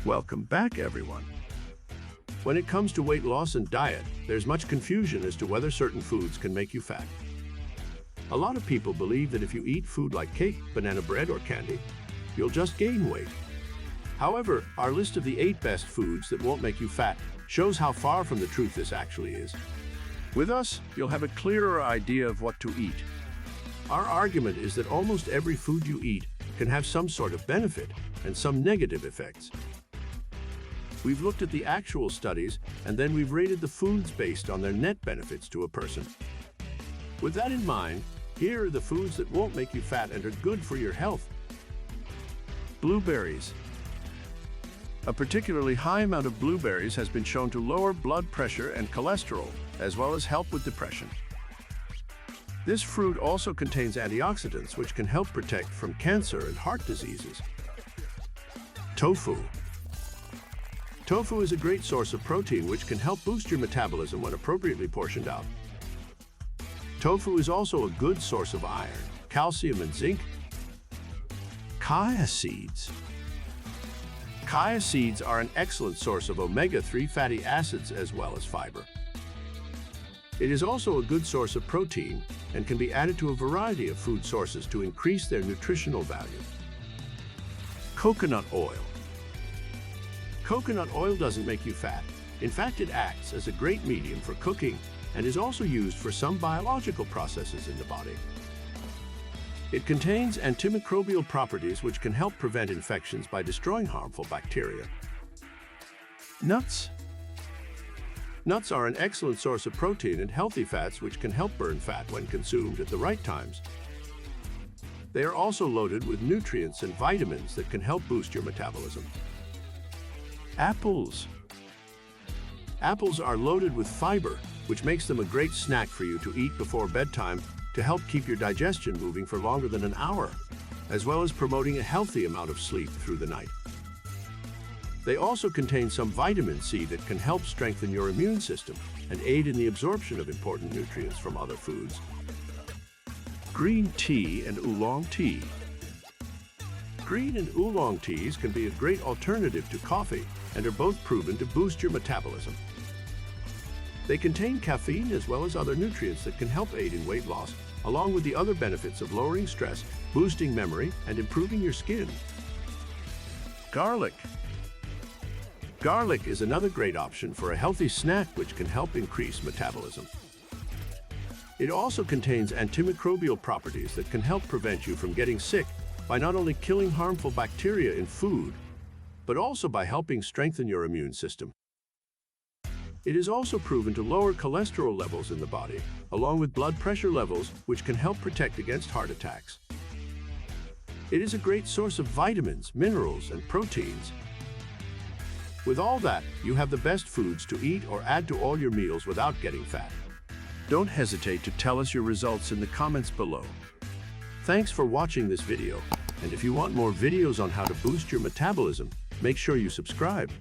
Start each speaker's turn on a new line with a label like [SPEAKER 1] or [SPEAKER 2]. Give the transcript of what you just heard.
[SPEAKER 1] Welcome back, everyone. When it comes to weight loss and diet, there's much confusion as to whether certain foods can make you fat. A lot of people believe that if you eat food like cake, banana bread, or candy, you'll just gain weight. However, our list of the 8 best foods that won't make you fat shows how far from the truth this actually is. With us, you'll have a clearer idea of what to eat. Our argument is that almost every food you eat can have some sort of benefit and some negative effects. We've looked at the actual studies, and then we've rated the foods based on their net benefits to a person. With that in mind, here are the foods that won't make you fat and are good for your health. Blueberries. A particularly high amount of blueberries has been shown to lower blood pressure and cholesterol, as well as help with depression. This fruit also contains antioxidants, which can help protect from cancer and heart diseases. Tofu. Tofu is a great source of protein which can help boost your metabolism when appropriately portioned out. Tofu is also a good source of iron, calcium, and zinc. Chia seeds. Chia seeds are an excellent source of omega-3 fatty acids as well as fiber. It is also a good source of protein and can be added to a variety of food sources to increase their nutritional value. Coconut oil. Coconut oil doesn't make you fat. In fact, it acts as a great medium for cooking and is also used for some biological processes in the body. It contains antimicrobial properties which can help prevent infections by destroying harmful bacteria. Nuts. Nuts are an excellent source of protein and healthy fats which can help burn fat when consumed at the right times. They are also loaded with nutrients and vitamins that can help boost your metabolism. Apples. Apples are loaded with fiber, which makes them a great snack for you to eat before bedtime to help keep your digestion moving for longer than an hour, as well as promoting a healthy amount of sleep through the night. They also contain some vitamin C that can help strengthen your immune system and aid in the absorption of important nutrients from other foods. Green tea and oolong tea. Green and oolong teas can be a great alternative to coffee and are both proven to boost your metabolism. They contain caffeine as well as other nutrients that can help aid in weight loss, along with the other benefits of lowering stress, boosting memory, and improving your skin. Garlic. Garlic is another great option for a healthy snack which can help increase metabolism. It also contains antimicrobial properties that can help prevent you from getting sick by not only killing harmful bacteria in food, but also by helping strengthen your immune system. It is also proven to lower cholesterol levels in the body, along with blood pressure levels, which can help protect against heart attacks. It is a great source of vitamins, minerals, and proteins. With all that, you have the best foods to eat or add to all your meals without getting fat. Don't hesitate to tell us your results in the comments below. Thanks for watching this video, and if you want more videos on how to boost your metabolism, make sure you subscribe.